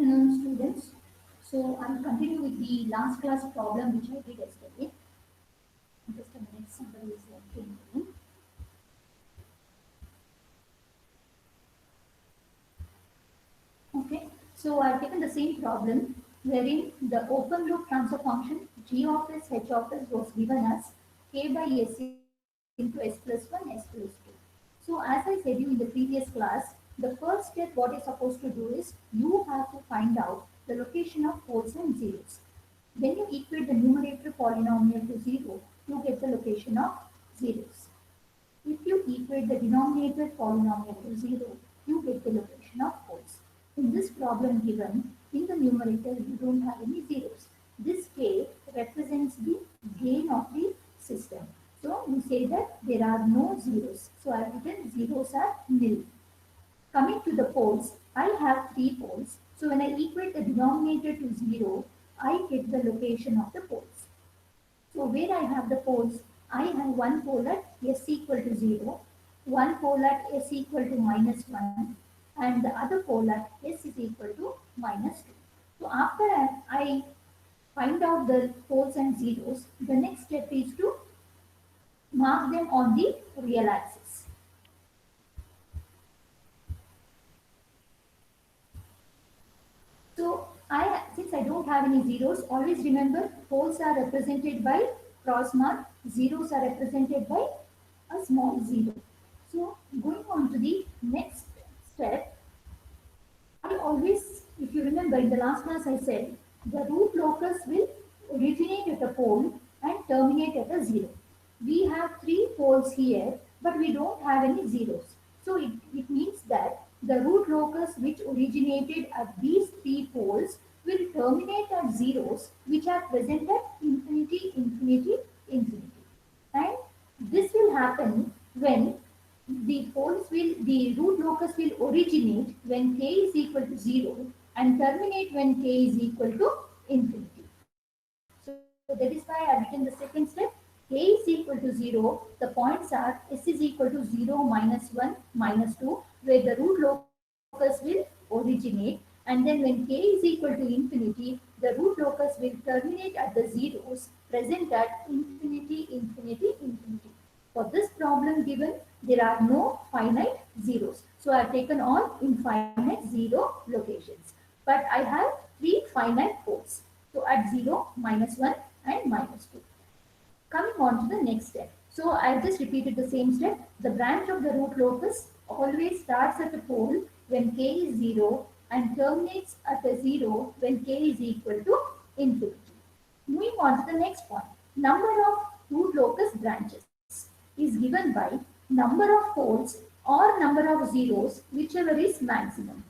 afternoon, students. So I'll continue with the last class problem which I did yesterday. Just a minute, somebody is pinging. Okay, so I've taken the same problem wherein the open loop transfer function g of s h of s was given as k by s into s plus 1 s plus 2. So as I said you in the previous class, the first step what you're supposed to do is you have to find out the location of poles and zeros. When you equate the numerator polynomial to 0, you get the location of zeros. If you equate the denominator polynomial to 0, you get the location of poles. In this problem given, in the numerator you don't have any zeros. This k represents the gain of the system. So we say that there are no zeros. So I have written zeros are nil. Coming to the poles, I have 3 poles. So when I equate the denominator to 0, I get the location of the poles. So where I have the poles, I have one pole at s equal to 0, one pole at s equal to minus 1, and the other pole at s is equal to minus 2. So after I find out the poles and zeros, the next step is to mark them on the real axis. So since I don't have any zeros, always remember poles are represented by cross mark, zeros are represented by a small zero. So going on to the next step, I always, if you remember in the last class I said, the root locus will originate at a pole and terminate at a zero. We have 3 poles here, but we don't have any zeros. So it means that the root locus which originated at these 3 poles will terminate at zeros which are present at infinity, infinity, infinity. And this will happen when the root locus will originate when k is equal to 0 and terminate when k is equal to infinity. So that is why I have written the second step. K is equal to 0, the points are s is equal to 0, minus 1, minus 2, where the root locus will originate, and then when k is equal to infinity, the root locus will terminate at the zeros present at infinity, infinity, infinity. For this problem given, there are no finite zeros. So I have taken all infinite zero locations. But I have 3 finite poles. So at 0, minus 1 and minus 2. Coming on to the next step. So I have just repeated the same step. The branch of the root locus always starts at a pole when k is 0 and terminates at a 0 when k is equal to infinity. Moving on to the next point. Number of root locus branches is given by number of poles or number of zeros, whichever is maximum.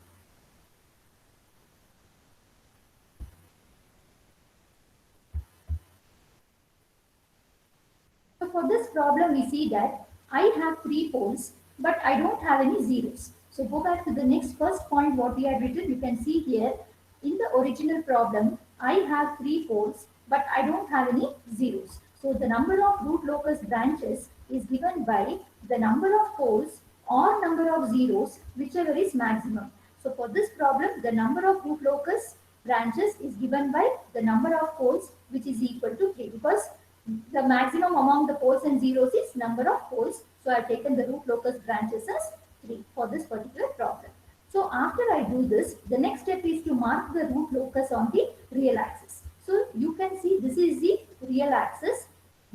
So for this problem, we see that I have 3 poles, but I don't have any zeros. So go back to the next first point what we had written. You can see here in the original problem, I have 3 poles, but I don't have any zeros. So the number of root locus branches is given by the number of poles or number of zeros, whichever is maximum. So for this problem, the number of root locus branches is given by the number of poles, which is equal to 3, because the maximum among the poles and zeros is number of poles. So I have taken the root locus branches as 3 for this particular problem. So after I do this, the next step is to mark the root locus on the real axis. So you can see this is the real axis.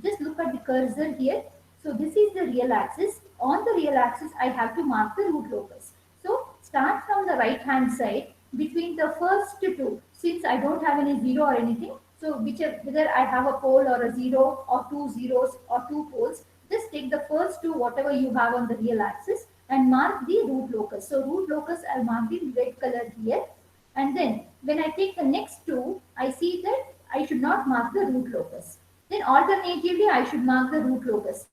Just look at the cursor here. So this is the real axis. On the real axis, I have to mark the root locus. So start from the right hand side between the first 2. Since I don't have any zero or anything, so whether I have a pole or a zero or 2 zeros or 2 poles, just take the first 2 whatever you have on the real axis and mark the root locus. So root locus I'll mark in red color here, and then when I take the next 2, I see that I should not mark the root locus. Then alternatively I should mark the root locus.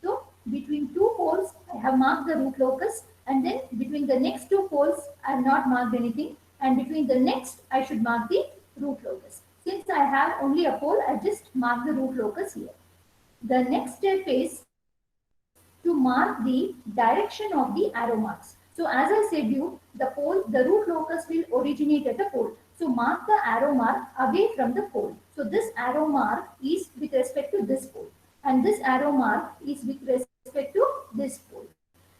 So between 2 poles I have marked the root locus, and then between the next 2 poles I have not marked anything, and between the next I should mark the root locus. Since I have only a pole, I just mark the root locus here. The next step is to mark the direction of the arrow marks. So as I said you, the root locus will originate at a pole. So mark the arrow mark away from the pole. So this arrow mark is with respect to this pole, and this arrow mark is with respect to this pole.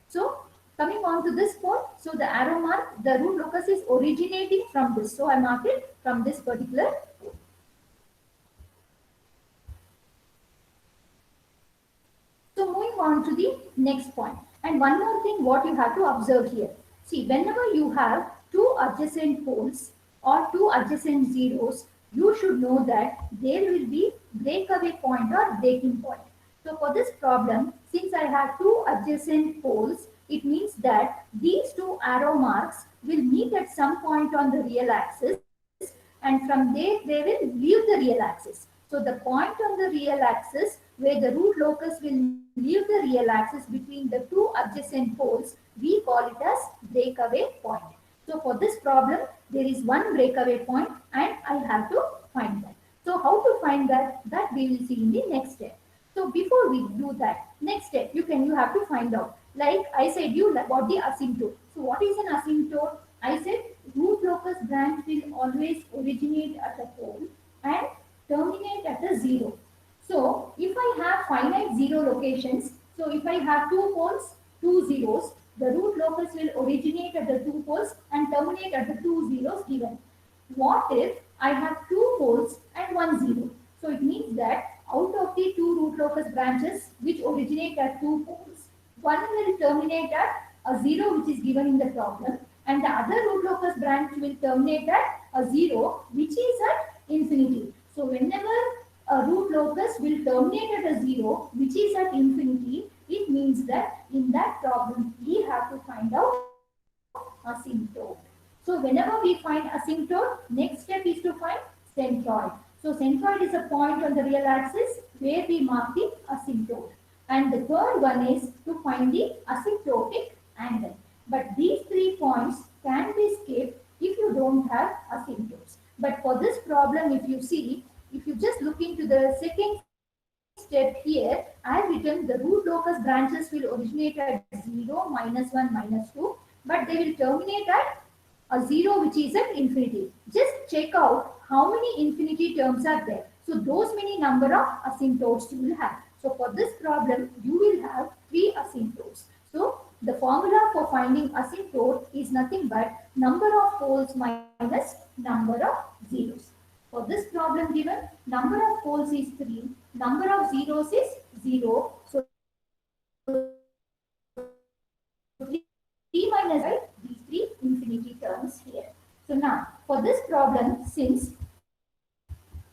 So coming on to this pole, so the arrow mark, the root locus is originating from this. So I marked it from this particular pole. So moving on to the next point. And one more thing what you have to observe here. See, whenever you have two adjacent poles or two adjacent zeros, you should know that there will be breakaway point or breaking point. So for this problem, since I have two adjacent poles, it means that these two arrow marks will meet at some point on the real axis, and from there they will leave the real axis. So the point on the real axis where the root locus will leave the real axis between the two adjacent poles, we call it as breakaway point. So for this problem, there is one breakaway point and I have to find that. So how to find that? That we will see in the next step. So before we do that, next step you have to find out. Like I said you about the asymptote. So what is an asymptote? I said root locus branch will always originate at a pole and terminate at a zero. So if I have finite zero locations, so if I have two poles, two zeros, the root locus will originate at the two poles and terminate at the two zeros given. What if I have two poles and one zero? So it means that out of the two root locus branches which originate at two poles, one will terminate at a zero which is given in the problem, and the other root locus branch will terminate at a zero which is at infinity. So whenever a root locus will terminate at a zero which is at infinity, it means that in that problem we have to find out asymptote. So whenever we find asymptote, next step is to find centroid. So centroid is a point on the real axis where we mark the asymptote. And the third one is to find the asymptotic angle. But these 3 points can be skipped if you don't have asymptotes. But for this problem, if you see, if you just look into the second step here, I have written the root locus branches will originate at 0, -1, -2, but they will terminate at a 0 which is at infinity. Just check out how many infinity terms are there. So those many number of asymptotes you will have. So for this problem, you will have 3 asymptotes. So the formula for finding asymptote is nothing but number of poles minus number of zeros. For this problem given, number of poles is 3, number of zeros is 0. So 3 minus 5, these 3 infinity terms here. So now for this problem, since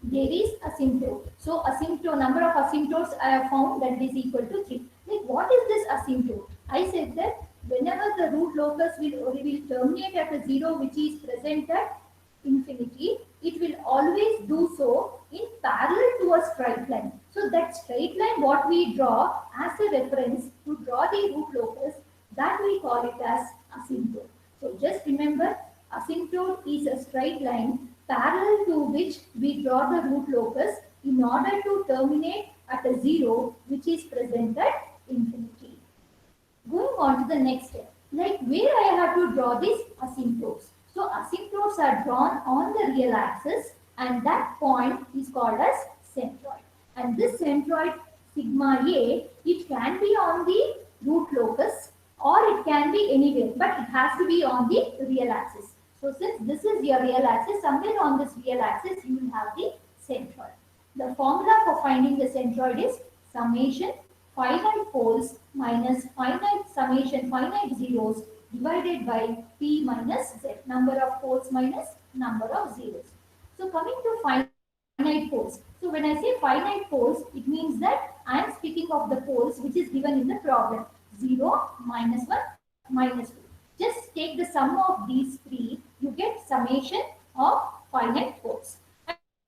there is asymptote, so asymptote, number of asymptotes I have found that is equal to 3. Like what is this asymptote? I said that whenever the root locus will terminate at a 0 which is present at infinity, it will always do so in parallel to a straight line. So that straight line what we draw as a reference to draw the root locus, that we call it as asymptote. So just remember, asymptote is a straight line parallel to which we draw the root locus in order to terminate at a 0 which is present at infinity. Going on to the next step, like where I have to draw these asymptotes. So asymptotes are drawn on the real axis and that point is called as centroid. And this centroid sigma A, it can be on the root locus or it can be anywhere, but it has to be on the real axis. So since this is your real axis, somewhere on this real axis you will have the centroid. The formula for finding the centroid is summation finite poles minus finite summation finite zeros divided by p minus z, number of poles minus number of zeros. So coming to finite poles. So when I say finite poles, it means that I am speaking of the poles which is given in the problem. 0, -1, -2. Just take the sum of these 3, you get summation of finite poles.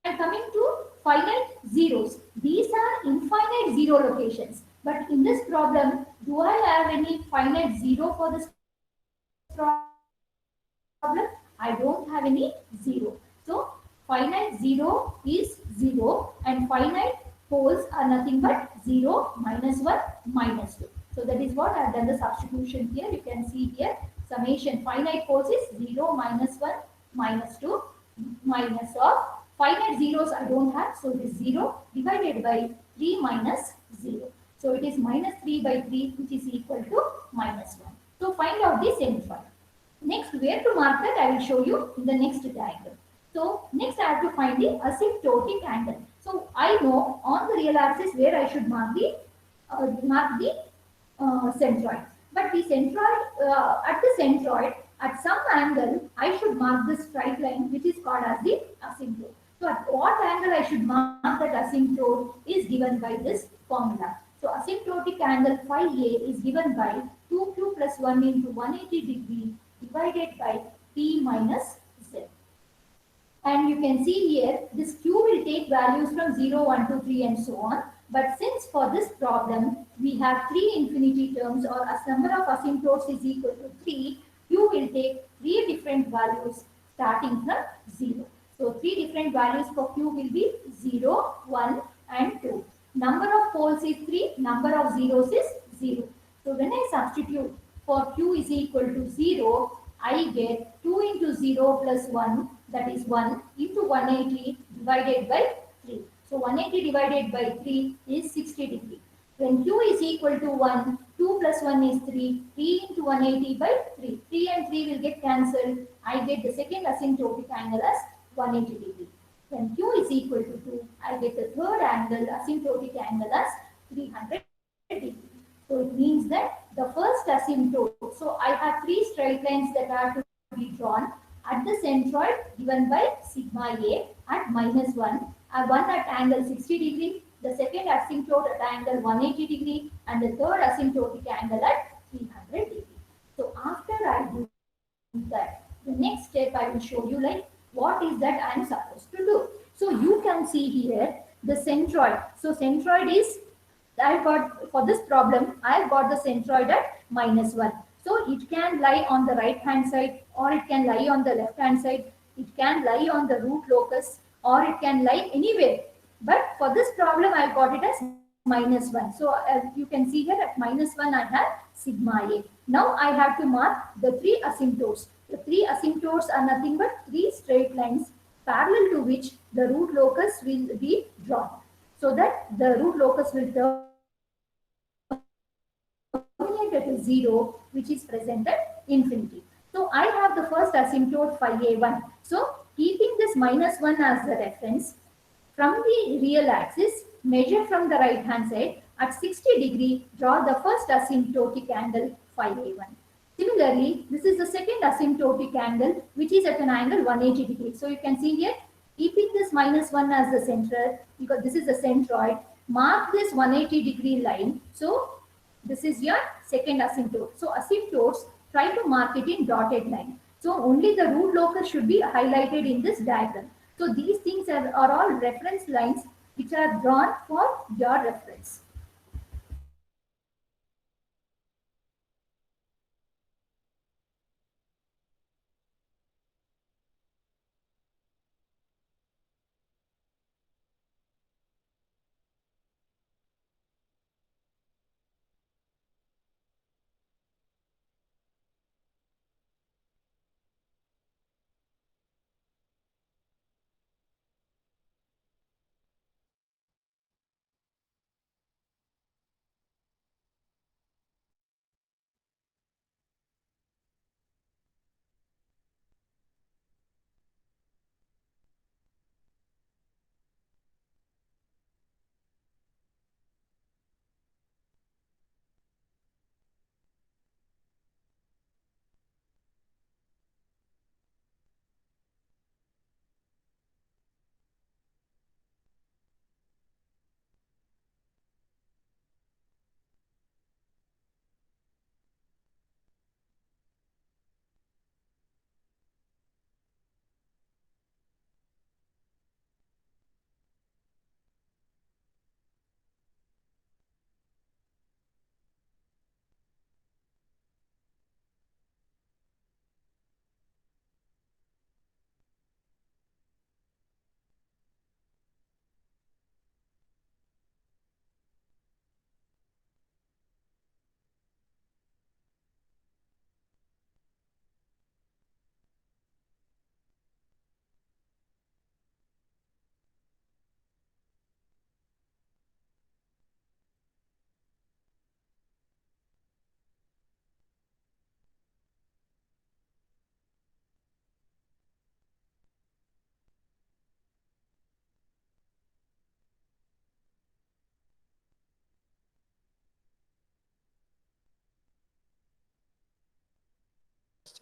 And coming to finite zeros, these are infinite zero locations. But in this problem, do I have any finite zero for this problem? I don't have any zero. So finite zero is 0 and finite poles are nothing but 0, -1, -2. So that is what I have done the substitution here. You can see here summation finite poles is 0, minus 1, minus 2, minus of finite zeros I don't have, so it is 0 divided by 3 minus 0. So it is minus 3 by 3, which is equal to minus 1. So find out the centroid. Next, where to mark that I will show you in the next diagram. So next I have to find the asymptotic angle. So I know on the real axis where I should mark the centroid. But the centroid, at the centroid, at some angle, I should mark this straight line, which is called as the asymptote. So at what angle I should mark that asymptote is given by this formula. So asymptotic angle phi A is given by 2q plus 1 into 180 degree divided by t minus z. And you can see here, this q will take values from 0, 1, 2, 3 and so on. But since for this problem, we have 3 infinity terms or a number of asymptotes is equal to 3, q will take 3 different values starting from 0. So 3 different values for q will be 0, 1 and 2. Number of poles is 3, number of zeros is 0. So when I substitute for q is equal to 0, I get 2 into 0 plus 1, that is 1 into 180 divided by 3. So 180 divided by 3 is 60 degree. When q is equal to 1, 2 plus 1 is 3, 3 into 180 by 3. 3 and 3 will get cancelled. I get the second asymptotic angle as 180 degree. When q is equal to 2, I get the third angle, asymptotic angle as 300 degree. So it means that the first asymptote, so I have three straight lines that are to be drawn at the centroid given by sigma A at minus 1, one at angle 60 degree, the second asymptote at angle 180 degree, and the third asymptotic angle at 300 degree. So after I do that, the next step I will show you like what is that I am supposed to do. So you can see here the centroid. So centroid is, I got for this problem, I got the centroid at minus 1. So it can lie on the right hand side or it can lie on the left hand side. It can lie on the root locus or it can lie anywhere. But for this problem, I got it as minus 1. So as you can see here at minus 1, I have sigma A. Now I have to mark the three asymptotes. The three asymptotes are nothing but three straight lines parallel to which the root locus will be drawn. So that the root locus will terminate at a 0, which is present at infinity. So I have the first asymptote phi A1. So keeping this minus 1 as the reference, from the real axis, measure from the right hand side at 60 degree, draw the first asymptotic angle phi A1. Similarly, this is the second asymptotic angle which is at an angle 180 degree. So you can see here, keeping this minus 1 as the center, because this is the centroid, mark this 180 degree line. So this is your second asymptote. So asymptotes, try to mark it in dotted line. So only the root locus should be highlighted in this diagram. So these things are all reference lines which are drawn for your reference.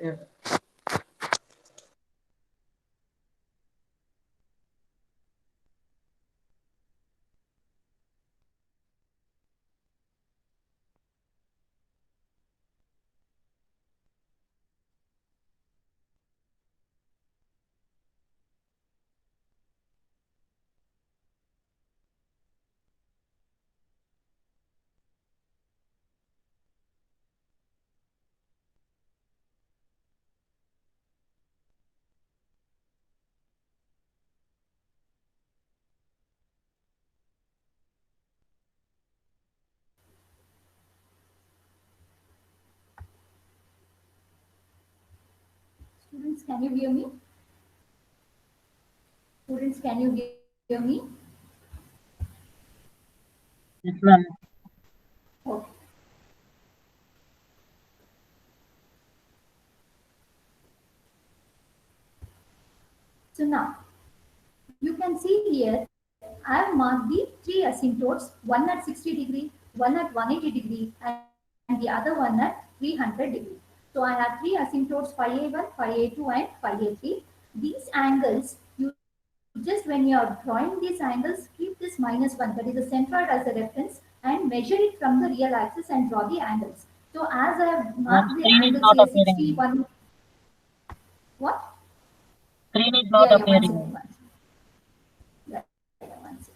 Yeah. Students, can you hear me? Students, can you hear me? Yes, ma'am. Okay. So now you can see here I have marked the three asymptotes, one at 60 degree, one at 180 degree, and the other one at 300 degree. So I have three asymptotes phi a1, phi a2, and phi a3. These angles, you just when you are drawing these angles, keep this -1, that is the centroid as a reference, and measure it from the real axis and draw the angles. So as I have marked the Ma'am, angles screen here is not appearing. 61, what? Screen is Yeah, not yeah, one appearing. second, one second. Yeah, yeah, one second.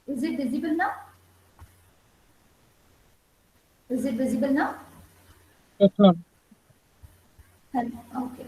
Is it visible now? Is it visible now? Yes, ma'am. Okay.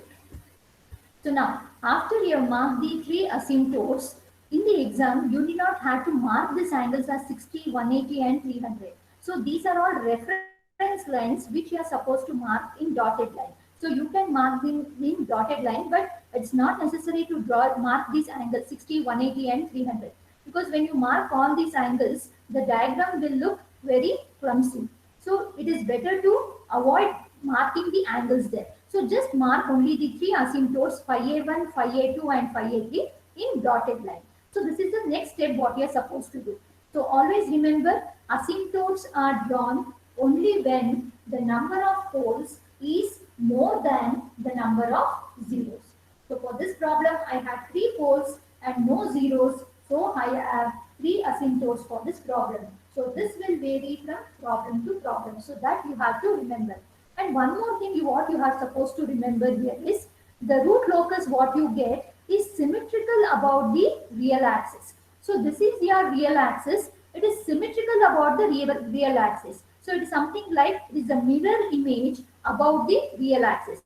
So now, after you have marked the three asymptotes, in the exam, you did not have to mark these angles as 60, 180, and 300. So these are all reference lines which you are supposed to mark in dotted line. So you can mark them in dotted line, but it's not necessary to mark these angles 60, 180, and 300. Because when you mark all these angles, the diagram will look very clumsy. So it is better to avoid marking the angles there. So just mark only the three asymptotes phi a1, phi a2, and phi a3 in dotted line. So this is the next step what you are supposed to do. So always remember asymptotes are drawn only when the number of poles is more than the number of zeros. So for this problem I had three poles and no zeros. So I have three asymptotes for this problem. So this will vary from problem to problem. So that you have to remember. And one more thing what you are supposed to remember here is the root locus what you get is symmetrical about the real axis. So this is your real axis. It is symmetrical about the real axis. So it is something like it is a mirror image about the real axis.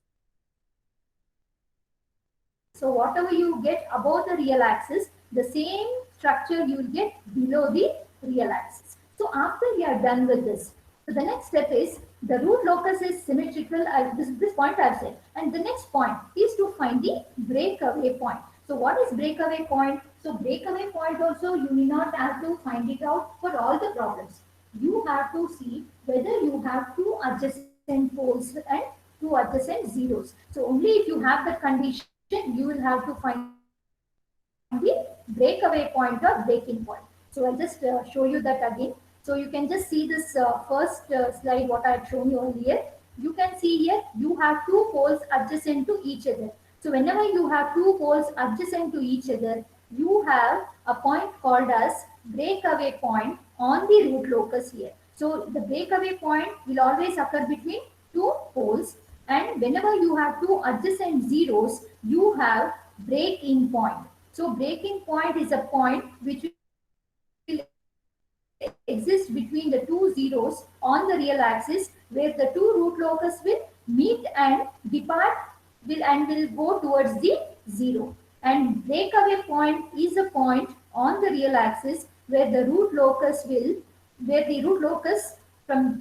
So whatever you get above the real axis, the same structure you will get below the real axis. So after you are done with this, so the next step is the root locus is symmetrical. This point I have said. And the next point is to find the breakaway point. So what is breakaway point? So breakaway point also you need not have to find it out for all the problems. You have to see whether you have two adjacent poles and two adjacent zeros. So only if you have that condition, you will have to find the breakaway point or breaking point. So I'll just show you that again. So you can just see this first slide what I had shown you earlier. You can see here you have two poles adjacent to each other. So whenever you have two poles adjacent to each other, you have a point called as breakaway point on the root locus here. So the breakaway point will always occur between two poles, and whenever you have two adjacent zeros, you have break-in point. So break-in point is a point which will exist between the two zeros on the real axis, where the two root locus will meet and depart will go towards the zero. And breakaway point is a point on the real axis where the root locus will where the root locus from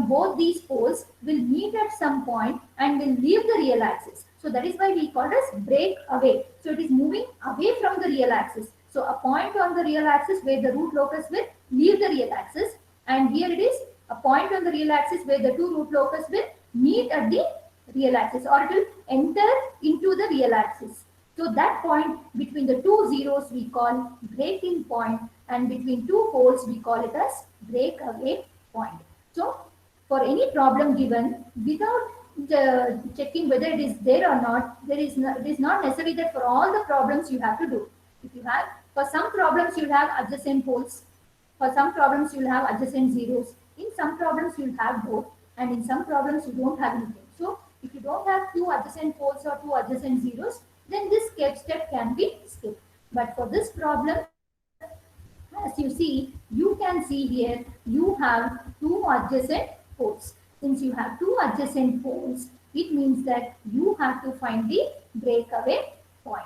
both these poles will meet at some point and will leave the real axis. So that is why we call it as break away. So it is moving away from the real axis. So a point on the real axis where the root locus will leave the real axis, and here it is a point on the real axis where the two root locus will meet at the real axis, or it will enter into the real axis. So that point between the two zeros we call breaking point, and between two poles we call it as breakaway point. So for any problem given, without checking whether it is there or not, it is not necessary that for all the problems you have to do. If you have, for some problems you'll have adjacent poles, for some problems you'll have adjacent zeros, in some problems you'll have both, and in some problems you don't have anything. So if you don't have two adjacent poles or two adjacent zeros, then this step can be skipped. But for this problem, as you see, you can see here you have two adjacent poles. Since you have two adjacent poles, it means that you have to find the breakaway point.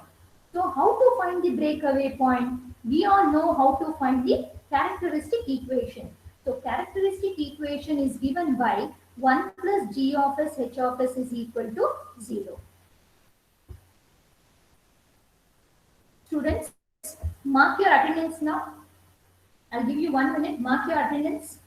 So how to find the breakaway point? We all know how to find the characteristic equation. So characteristic equation is given by 1 plus g of s h of s is equal to 0. Students, mark your attendance now. I'll give you 1 minute. Mark your attendance.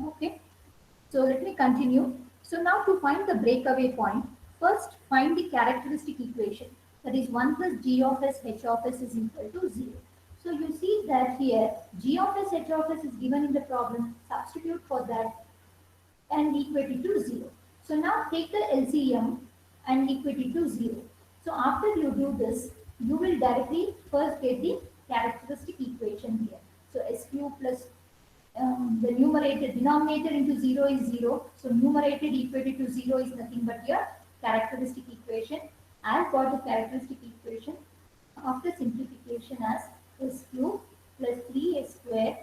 Okay. So let me continue. So now to find the breakaway point, first find the characteristic equation. That is 1 plus g of s h of s is equal to 0. So you see that here g of s h of s is given in the problem. Substitute for that and equate it to 0. So now take the LCM and equate it to 0. So after you do this, you will directly first get the characteristic equation here. So s cube plus the numerator denominator into 0 is 0. So numerator equated to 0 is nothing but your characteristic equation. I've got the characteristic equation after simplification as s cube plus 3s square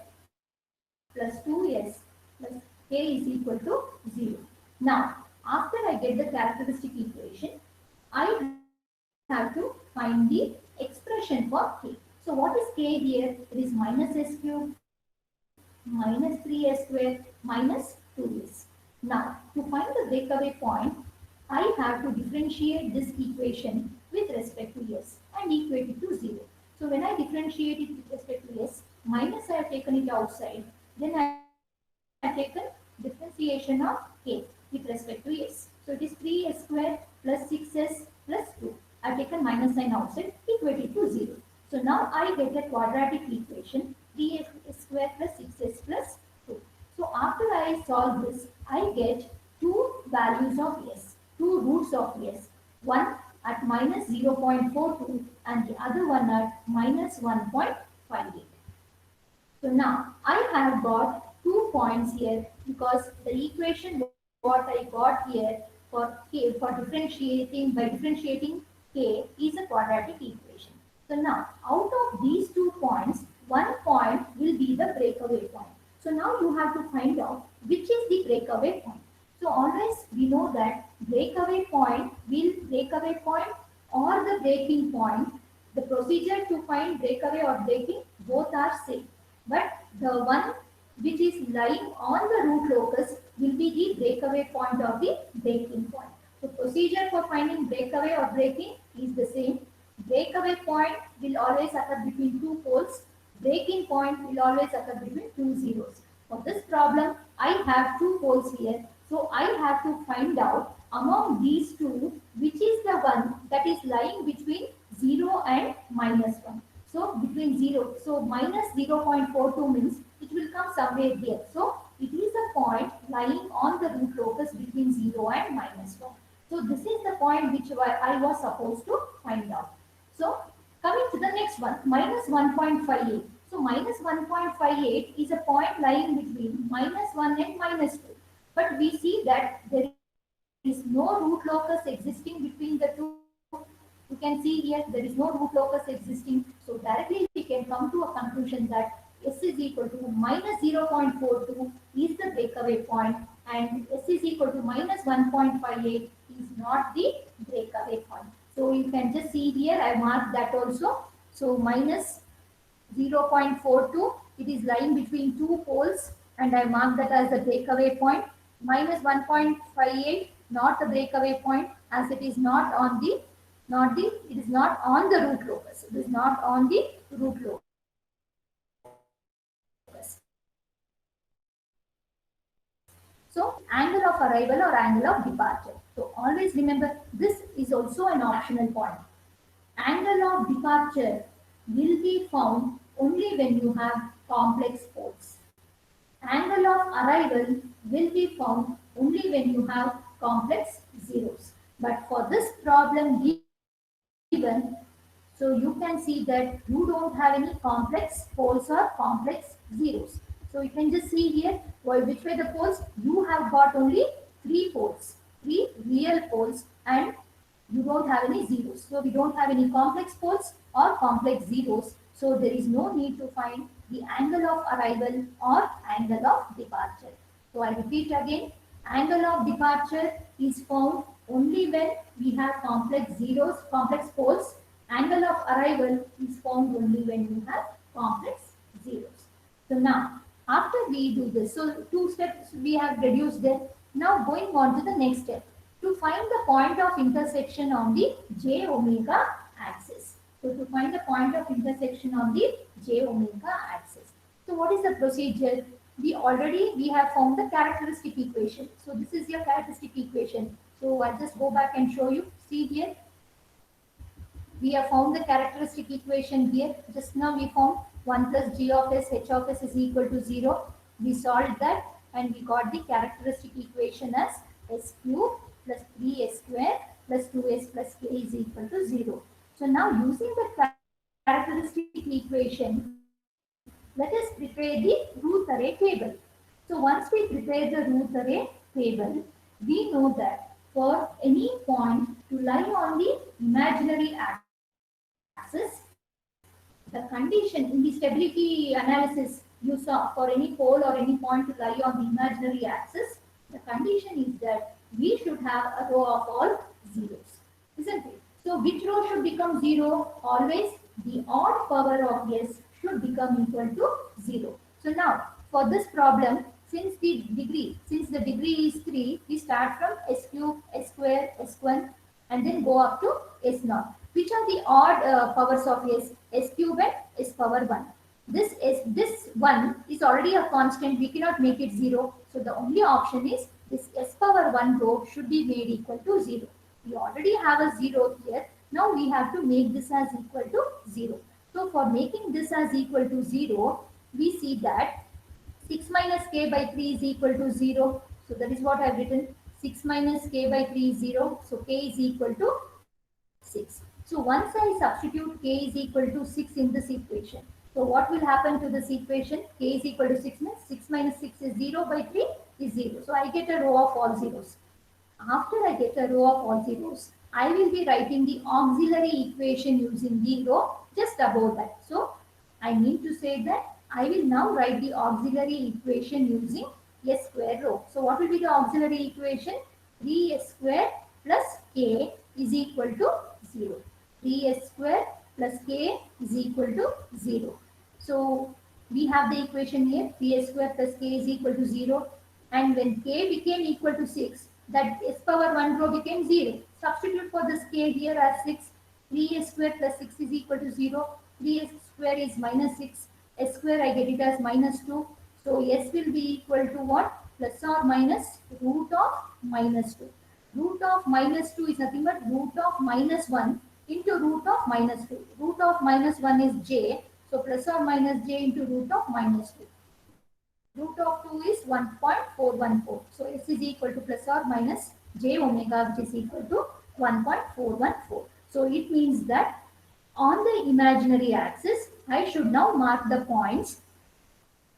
plus 2s plus k is equal to 0. Now, after I get the characteristic equation, I have to find the expression for k. So what is k here? It is minus s cube minus 3s square minus 2s. Now, to find the breakaway point, I have to differentiate this equation with respect to s and equate it to 0. So when I differentiate it with respect to s, minus I have taken it outside, then I have taken differentiation of k with respect to s. So it is 3s square plus 6s plus 2. I have taken minus sign outside, equate it to 0. So now I get a quadratic equation 3s square plus 6s plus 2. So after I solve this, I get two values of s, two roots of s. One at minus 0.42 and the other one at minus 1.58. So now I have got 2 points here because the equation what I got here for k for differentiating k is a quadratic equation. So now out of these 2 points, 1 point will be the breakaway point. So now you have to find out which is the breakaway point. So always we know that breakaway point or the breaking point. The procedure to find breakaway or breaking both are same. But the one which is lying on the root locus will be the breakaway point or the breaking point. So procedure for finding breakaway or breaking is the same. Breakaway point will always occur between two poles. Breaking point will always occur between two zeros. For this problem, I have two poles here. So I have to find out among these two which is the one that is lying between 0 and minus 1. So between 0, so minus 0.42 means it will come somewhere here. So it is a point lying on the root locus between 0 and minus 1. So this is the point which I was supposed to find out. So coming to the next one, minus 1.58. So minus 1.58 is a point lying between minus 1 and minus 2. But we see that there is no root locus existing between the two. You can see here there is no root locus existing. So directly we can come to a conclusion that S is equal to minus 0.42 is the breakaway point and S is equal to minus 1.58 is not the breakaway point. So you can just see here I marked that also. So minus 0.42, it is lying between two poles and I mark that as the breakaway point. Minus 1.58, not the breakaway point as it is not on the, it is not on the root locus. It is not on the root locus. So angle of arrival or angle of departure. So always remember this is also an optional point. Angle of departure will be found only when you have complex poles. Angle of arrival will be found only when you have complex zeros. But for this problem given, so you can see that you don't have any complex poles or complex zeros. So you can just see here which way the poles, you have got only three poles, three real poles and you don't have any zeros. So we don't have any complex poles or complex zeros. So there is no need to find the angle of arrival or angle of departure. So I repeat again, angle of departure is found only when we have complex zeros, complex poles. Angle of arrival is found only when you have complex zeros. So now, after we do this, so two steps we have reduced there. Now going on to the next step to find the point of intersection on the j omega axis. So to find the point of intersection on the j omega axis. So what is the procedure? We have found the characteristic equation. So this is your characteristic equation. So I'll just go back and show you. See here. We have found the characteristic equation here. Just now we found 1 plus g of s, h of s is equal to 0. We solved that and we got the characteristic equation as s cube plus 3s square plus 2s plus k is equal to 0. So now using the characteristic equation, let us prepare the Routh array table. So once we prepare the Routh array table, we know that for any point to lie on the imaginary axis, the condition in the stability analysis you saw for any pole or any point to lie on the imaginary axis, the condition is that we should have a row of all zeros, isn't it? So which row should become 0? Always the odd power of s should become equal to 0. So now for this problem, since the degree is 3, we start from s cube, s square, s1 and then go up to s naught. Which are the odd powers of s? S cube and s power 1. This 1 is already a constant, we cannot make it 0. So the only option is this s power 1 row should be made equal to 0. We already have a 0 here. Now we have to make this as equal to 0. So for making this as equal to 0, we see that 6 minus k by 3 is equal to 0. So that is what I have written. 6 minus k by 3 is 0. So k is equal to 6. So once I substitute k is equal to 6 in this equation. So what will happen to this equation? K is equal to 6 means 6 minus 6 is 0 by 3 is 0. So I get a row of all zeros. After I get a row of all zeros, I will be writing the auxiliary equation using the row just above that. So I mean to say that I will now write the auxiliary equation using s square row. So what will be the auxiliary equation? 3s square plus k is equal to 0. 3s square plus k is equal to 0. So we have the equation here, 3s square plus k is equal to 0. And when k became equal to 6, that s power 1 row became 0. Substitute for this k here as 6. 3s square plus 6 is equal to 0. 3s square is minus 6. S square I get it as minus 2. So s will be equal to what? Plus or minus root of minus 2. Root of minus 2 is nothing but root of minus 1 into root of minus 2. Root of minus 1 is j. So plus or minus j into root of minus 2. Root of 2 is 1.414. So s is equal to plus or minus j omega, which is equal to 1.414. So it means that on the imaginary axis, I should now mark the points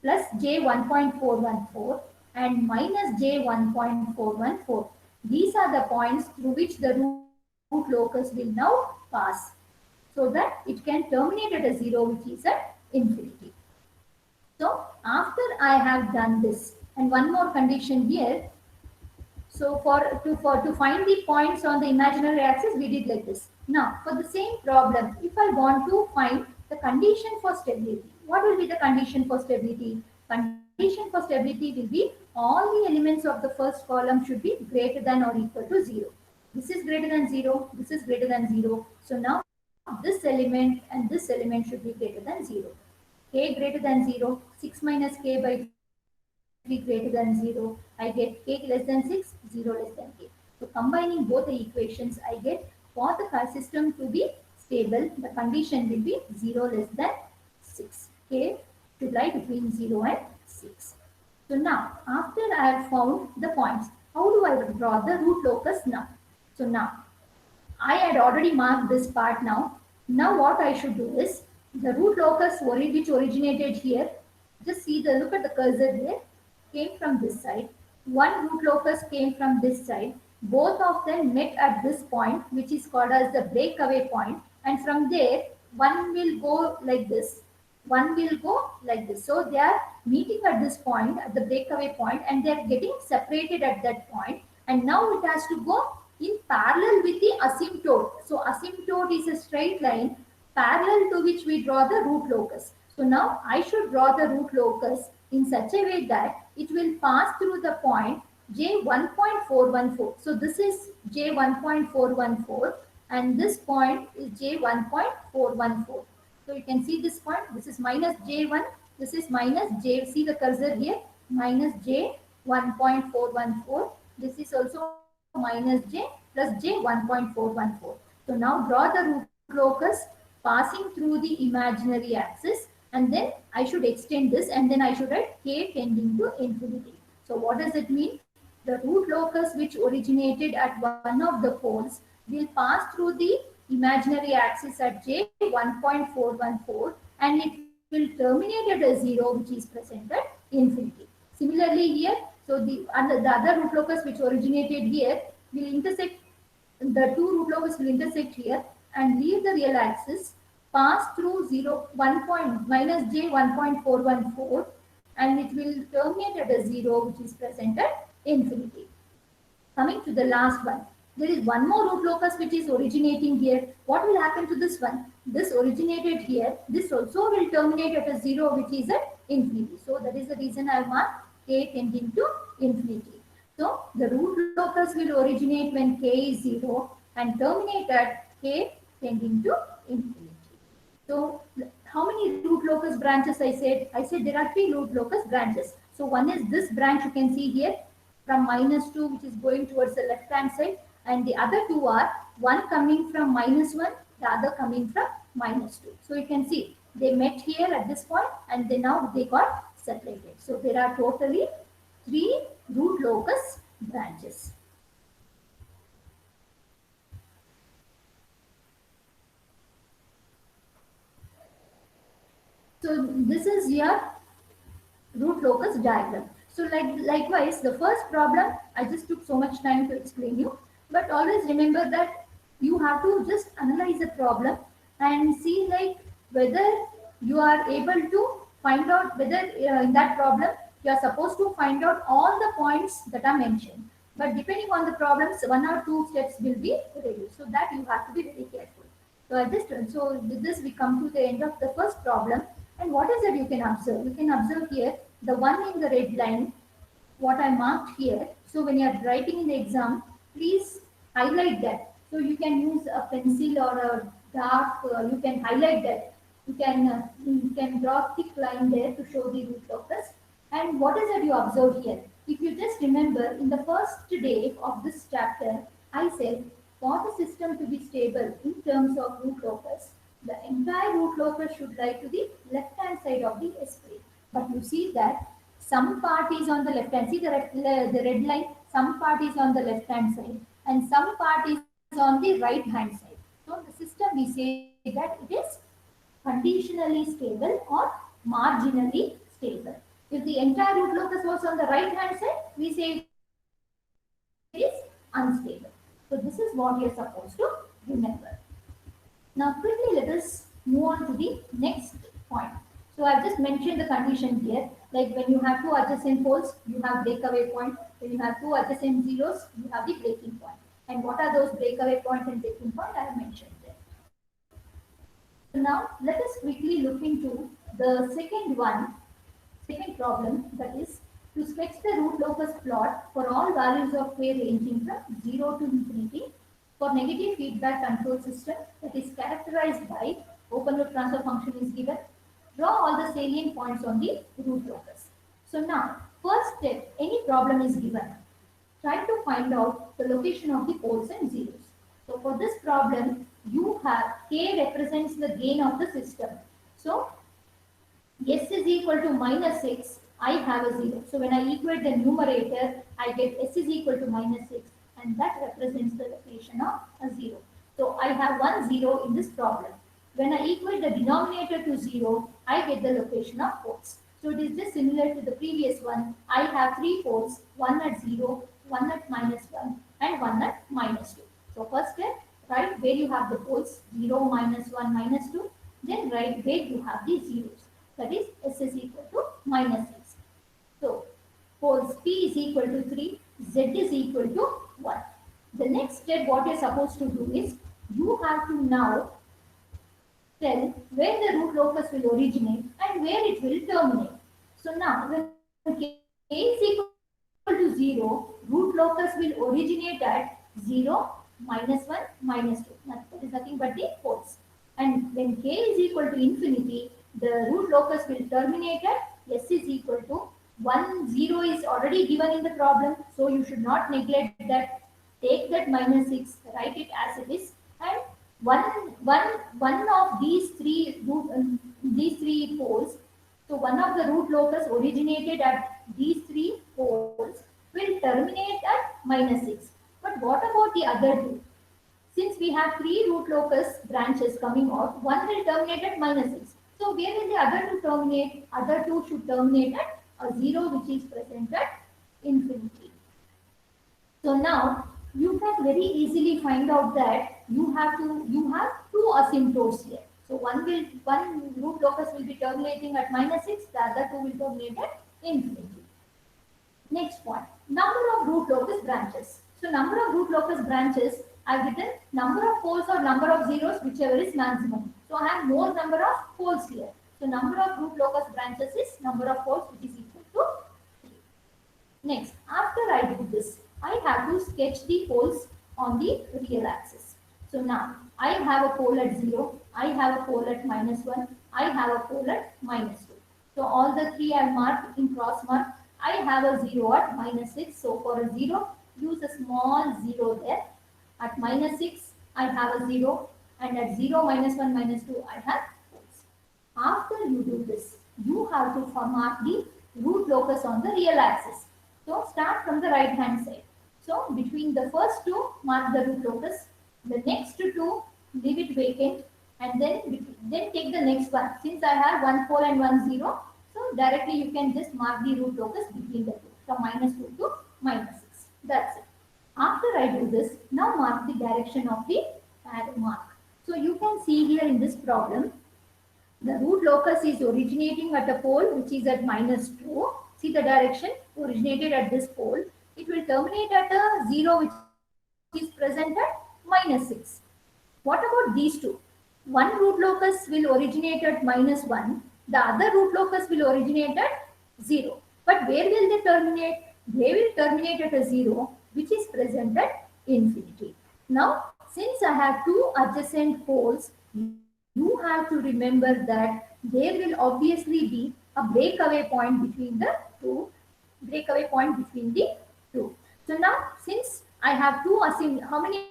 plus j 1.414 and minus j 1.414. These are the points through which the root locus will now pass, so that it can terminate at a 0, which is at infinity. So after I have done this, and one more condition here. So to find the points on the imaginary axis, we did like this. Now for the same problem, if I want to find the condition for stability, what will be the condition for stability? Condition for stability will be all the elements of the first column should be greater than or equal to 0. This is greater than 0. This is greater than 0. So now this element and this element should be greater than 0. K greater than 0, 6 minus k by 3 greater than 0. I get k less than 6, 0 less than k. So combining both the equations, I get for the system to be stable, the condition will be 0 less than 6. K should lie between 0 and 6. So now, after I have found the points, how do I draw the root locus now? So now, I had already marked this part now. Now what I should do is, the root locus which originated here, just see the, look at the cursor here, came from this side. One root locus came from this side. Both of them met at this point, which is called as the breakaway point. And from there, one will go like this, one will go like this. So they are meeting at this point, at the breakaway point, and they are getting separated at that point. And now it has to go in parallel with the asymptote. So asymptote is a straight line parallel to which we draw the root locus. So now I should draw the root locus in such a way that it will pass through the point j 1.414. So this is j 1.414 and this point is j 1.414. So you can see this point, this is minus j1, this is minus j, see the cursor here, minus j 1.414. This is also minus j plus j 1.414. So now draw the root locus passing through the imaginary axis, and then I should extend this, and then I should write k tending to infinity. So what does it mean? The root locus which originated at one of the poles will pass through the imaginary axis at j 1.414 and it will terminate at a 0, which is present at infinity. Similarly here, so the other root locus which originated here will intersect, the two root locus will intersect here and leave the real axis, pass through 1 point minus j 1.414 and it will terminate at a 0, which is present at infinity. Coming to the last one, there is one more root locus which is originating here. What will happen to this one? This originated here. This also will terminate at a 0, which is at infinity. So that is the reason I marked k tending to infinity. So the root locus will originate when k is 0 and terminate at k tending to infinity. So how many root locus branches I said? I said there are 3 root locus branches. So one is this branch you can see here from minus 2, which is going towards the left hand side, and the other 2 are one coming from minus 1, the other coming from minus 2. So you can see they met here at this point and then now they got separated. So there are totally 3 root locus branches. So this is your root locus diagram. So likewise, the first problem, I just took so much time to explain you, but always remember that you have to just analyze the problem and see like whether you are able to find out whether in that problem you are supposed to find out all the points that are mentioned. But depending on the problems, 1 or 2 steps will be reduced. So that you have to be very careful. So with this we come to the end of the first problem. And what is it you can observe? You can observe here the one in the red line, what I marked here. So when you are writing in the exam, please highlight that. So you can use a pencil or a dark, you can highlight that. You can draw a thick line there to show the root locus. And what is it you observe here? If you just remember, in the first day of this chapter, I said for the system to be stable in terms of root locus, the entire root locus should lie to the left hand side of the S plane. But you see that some part is on the left hand. See the red line, some part is on the left hand side and some part is on the right hand side. So the system we say that it is conditionally stable or marginally stable. If the entire root locus was on the right hand side, we say it is unstable. So this is what you are supposed to remember. Now quickly let us move on to the next point. So I've just mentioned the condition here. Like when you have two adjacent poles, you have breakaway point. When you have two adjacent zeros, you have the breaking point. And what are those breakaway point and breaking point? I have mentioned there. So now let us quickly look into the second problem, that is to sketch the root locus plot for all values of k ranging from 0 to infinity for negative feedback control system that is characterized by open loop transfer function is given. Draw all the salient points on the root locus. So now, first step, any problem is given. Try to find out the location of the poles and zeros. So for this problem, you have k represents the gain of the system. So s is equal to minus 6, I have a 0. So when I equate the numerator, I get s is equal to minus 6 and that represents the location of a 0. So I have 1 0 in this problem. When I equate the denominator to 0, I get the location of poles. So it is just similar to the previous one. I have 3 poles, 1 at 0, 1 at minus 1 and 1 at minus 2. So first step, write where you have the poles 0, minus 1, minus 2. Then write where you have the zeros. That is s is equal to minus 6. So poles p is equal to 3, z is equal to 1. The next step what you are supposed to do is you have to now tell where the root locus will originate and where it will terminate. So now when k is equal to 0, root locus will originate at 0, minus 1, minus 2. That is nothing but the poles. And when k is equal to infinity, the root locus will terminate at s is equal to 1, 0 is already given in the problem. So you should not neglect that. Take that minus 6, write it as it is. And one of these three poles, so one of the root locus originated at these 3 poles will terminate at minus 6. But what about the other two? Since we have 3 root locus branches coming out, one will terminate at minus 6. So where will the other two terminate? Other two should terminate at a 0 which is present at infinity. So now you can very easily find out that you have 2 asymptotes here. So one root locus will be terminating at minus 6, the other two will terminate at infinity. Next point, number of root locus branches. So number of root locus branches, I've written number of poles or number of zeros, whichever is maximum. So I have more number of poles here. So number of root locus branches is number of poles which is equal to 3. Next, after I do this, I have to sketch the poles on the real axis. So now I have a pole at 0, I have a pole at minus 1, I have a pole at minus 2. So all the 3 are marked in cross mark. I have a 0 at minus 6. So for a 0, use a small 0 there. At minus 6, I have a 0. And at 0, minus 1, minus 2, I have poles. After you do this, you have to mark the root locus on the real axis. So start from the right hand side. So between the first 2, mark the root locus. The next 2, leave it vacant. And then take the next one. Since I have 1 pole and 1 0, so directly you can just mark the root locus between the 2, from minus 2 to minus 6. That's it. After I do this, now mark the direction of the arrow mark. So you can see here in this problem, the root locus is originating at a pole which is at minus 2. See the direction originated at this pole. It will terminate at a 0 which is present at minus 6. What about these two? One root locus will originate at minus 1. The other root locus will originate at 0. But where will they terminate? They will terminate at a 0 which is present at infinity. Now, since I have 2 adjacent poles, you have to remember that there will obviously be a breakaway point between the two. So now, since I have 2 how many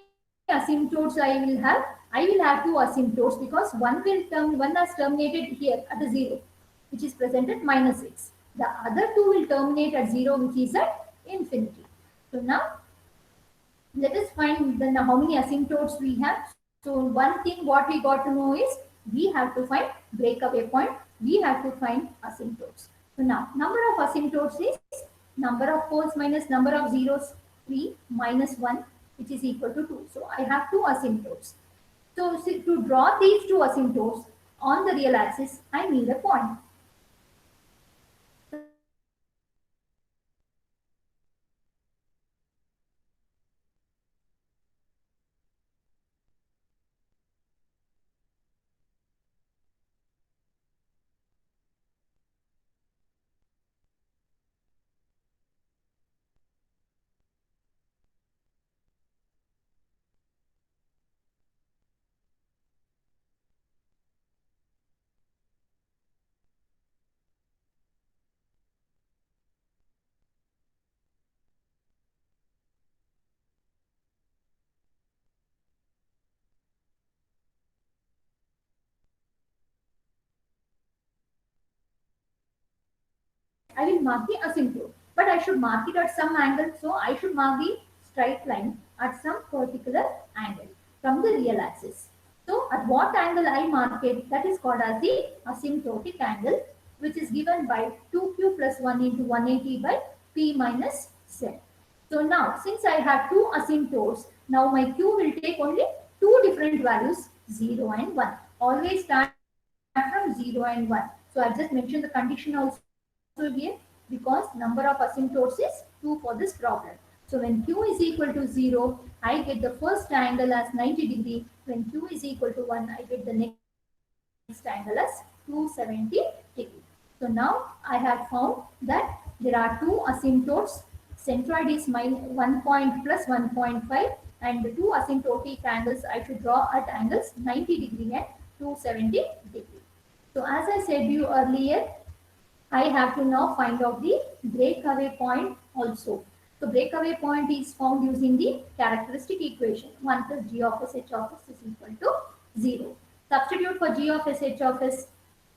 asymptotes I will have? I will have 2 asymptotes because one has terminated here at a 0, which is present at minus 6. The other two will terminate at 0, which is at infinity. So now let us find then how many asymptotes we have. So one thing what we got to know is we have to find breakaway point. We have to find asymptotes. So now number of asymptotes is number of poles minus number of zeros 3 minus 1, which is equal to 2. So I have two asymptotes. So to draw these two asymptotes on the real axis, I need a point. I will mark the asymptote, but I should mark it at some angle. So I should mark the straight line at some particular angle from the real axis. So at what angle I mark it, that is called as the asymptotic angle, which is given by 2q plus 1 into 180 by p minus z. So now, since I have two asymptotes, now my q will take only two different values, 0 and 1. Always start from 0 and 1. So I've just mentioned the condition also here, because number of asymptotes is 2 for this problem. So when q is equal to 0, I get the first angle as 90 degree. When q is equal to 1, I get the next angle as 270 degree. So now I have found that there are two asymptotes. Centroid is 1 point plus 1.5, and the two asymptotic angles I should draw at angles 90 degree and 270 degree. So as I said you earlier, I have to now find out the breakaway point also. So breakaway point is found using the characteristic equation 1 plus g of s h of s is equal to 0. Substitute for g of s h of s.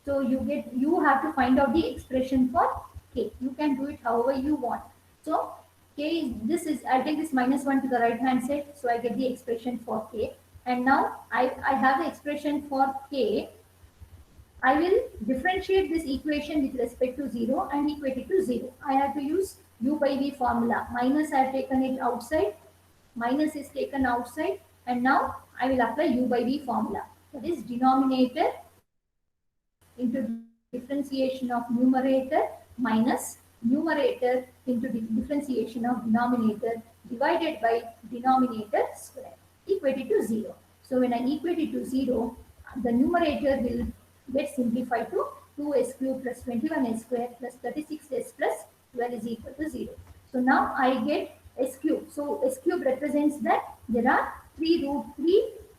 So you have to find out the expression for k. You can do it however you want. So k is this is I'll take this minus 1 to the right hand side. So I get the expression for k. And now I have the expression for k. I will differentiate this equation with respect to 0 and equate it to 0. I have to use u by v formula. Minus I have taken it outside. Minus is taken outside. And now I will apply u by v formula. That is denominator into differentiation of numerator minus numerator into differentiation of denominator divided by denominator square, equated to 0. So when I equate it to 0, the numerator will get simplified to 2s cube plus 21s square plus 36s plus 12 is equal to 0. So now I get s cube. So s cube represents that there are three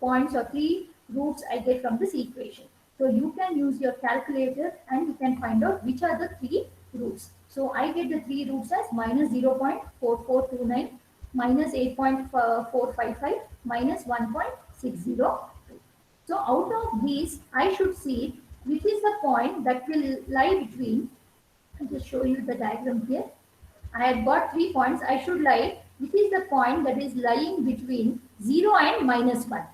points or three roots I get from this equation. So you can use your calculator and you can find out which are the three roots. So I get the three roots as minus 0.4429, minus 8.455, minus 1.602. So out of these, I should see which is the point that will lie between. I'll just show you the diagram here. I have got 3 points. I should lie which is the point that is lying between 0 and minus 1.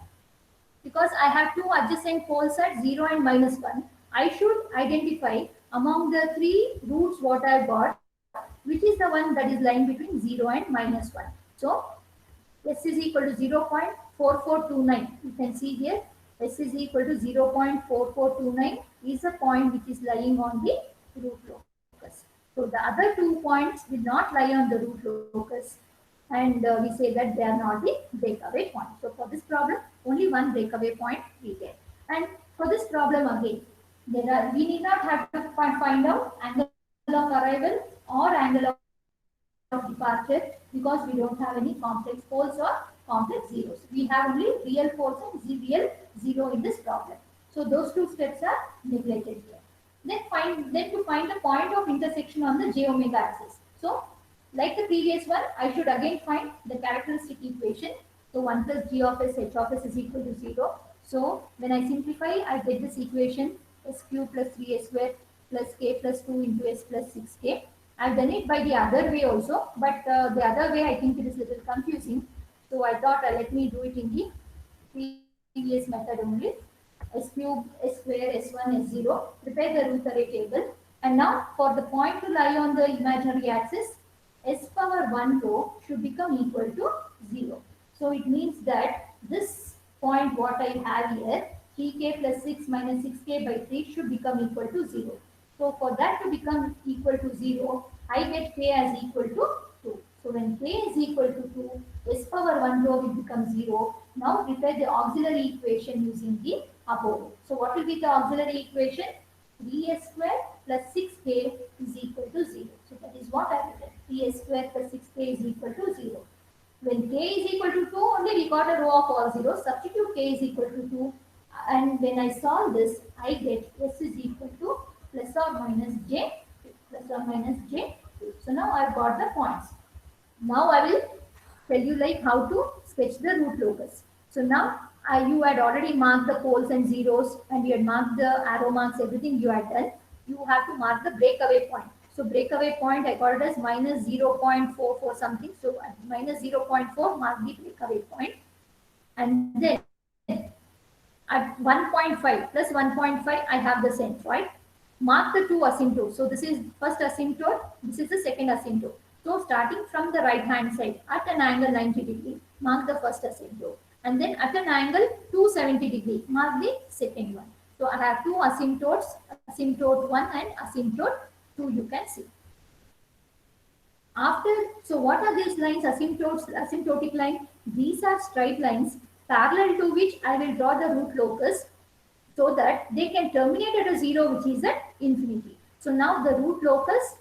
Because I have two adjacent poles at 0 and minus 1, I should identify among the three roots what I got, which is the one that is lying between 0 and minus 1. So s is equal to 0.4429. You can see here s is equal to 0.4429 is a point which is lying on the root locus. So the other 2 points will not lie on the root locus, and we say that they are not the breakaway point. So for this problem, only one breakaway point we get. And for this problem again, we need not have to find out angle of arrival or angle of departure, because we don't have any complex poles or complex zeros. We have only real poles and real zero in this problem. So those two steps are neglected here. Then to find the point of intersection on the j omega axis. So like the previous one, I should again find the characteristic equation. So 1 plus g of s h of s is equal to 0. So when I simplify, I get this equation s cube plus 3s square plus k plus 2 into s plus 6k. I've done it by the other way also, but the other way I think it is a little confusing. So I thought let me do it in the previous method only. S cube, S square, S1, S0. Prepare the root array table. And now for the point to lie on the imaginary axis, S power 1 rho should become equal to 0. So it means that this point what I have here, 3k plus 6 minus 6k by 3 should become equal to 0. So for that to become equal to 0, I get k as equal to 2. So when k is equal to 2, s power 1 rho will become 0. Now prepare the auxiliary equation using the above rule. So what will be the auxiliary equation? 3s square plus 6k is equal to 0. So that is what I have written. 3s square plus 6k is equal to 0. When k is equal to 2, only we got a row of all zeros. Substitute k is equal to 2. And when I solve this, I get s is equal to plus or minus j, plus or minus j. So now I've got the points. Now I will tell you like how to sketch the root locus. So now you had already marked the poles and zeros, and you had marked the arrow marks, everything you had done. You have to mark the breakaway point. So breakaway point I got it as minus 0.44 something. So at minus 0.4 mark the breakaway point. And then at 1.5 plus 1.5 I have the centroid. Mark the two asymptotes. So this is first asymptote, this is the second asymptote. So starting from the right hand side at an angle 90 degree, mark the first asymptote. And then at an angle 270 degree, mark the second one. So I have two asymptotes, asymptote 1 and asymptote 2 you can see. So what are these lines, asymptotic line? These are straight lines parallel to which I will draw the root locus so that they can terminate at a 0 which is at infinity. So now the root locus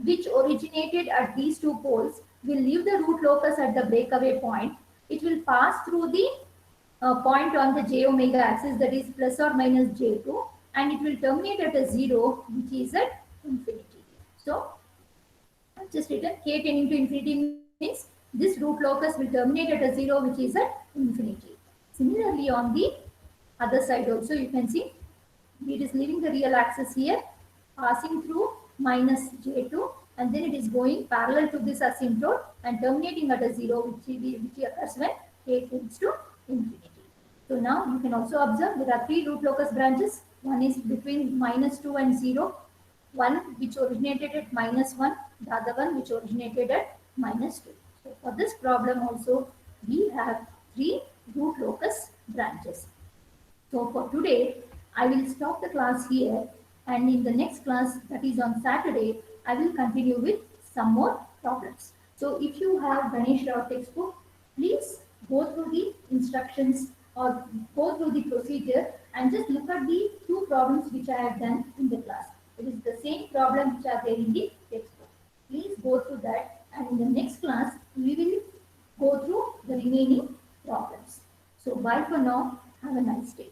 which originated at these two poles will leave the root locus at the breakaway point. It will pass through the point on the j omega axis, that is plus or minus j2, and it will terminate at a 0 which is at infinity. So I've just written k tending to infinity means this root locus will terminate at a 0 which is at infinity. Similarly on the other side also you can see it is leaving the real axis here, passing through minus j2, and then it is going parallel to this asymptote and terminating at a 0 which occurs when k tends to infinity. So now you can also observe there are three root locus branches. One is between minus 2 and 0, one which originated at minus 1, the other one which originated at minus 2. So for this problem also we have three root locus branches. So for today, I will stop the class here, and in the next class, that is on Saturday, I will continue with some more problems. So if you have Ganesh Rao textbook, please go through the instructions or go through the procedure and just look at the two problems which I have done in the class. It is the same problem which are there in the textbook. Please go through that, and in the next class, we will go through the remaining problems. So bye for now. Have a nice day.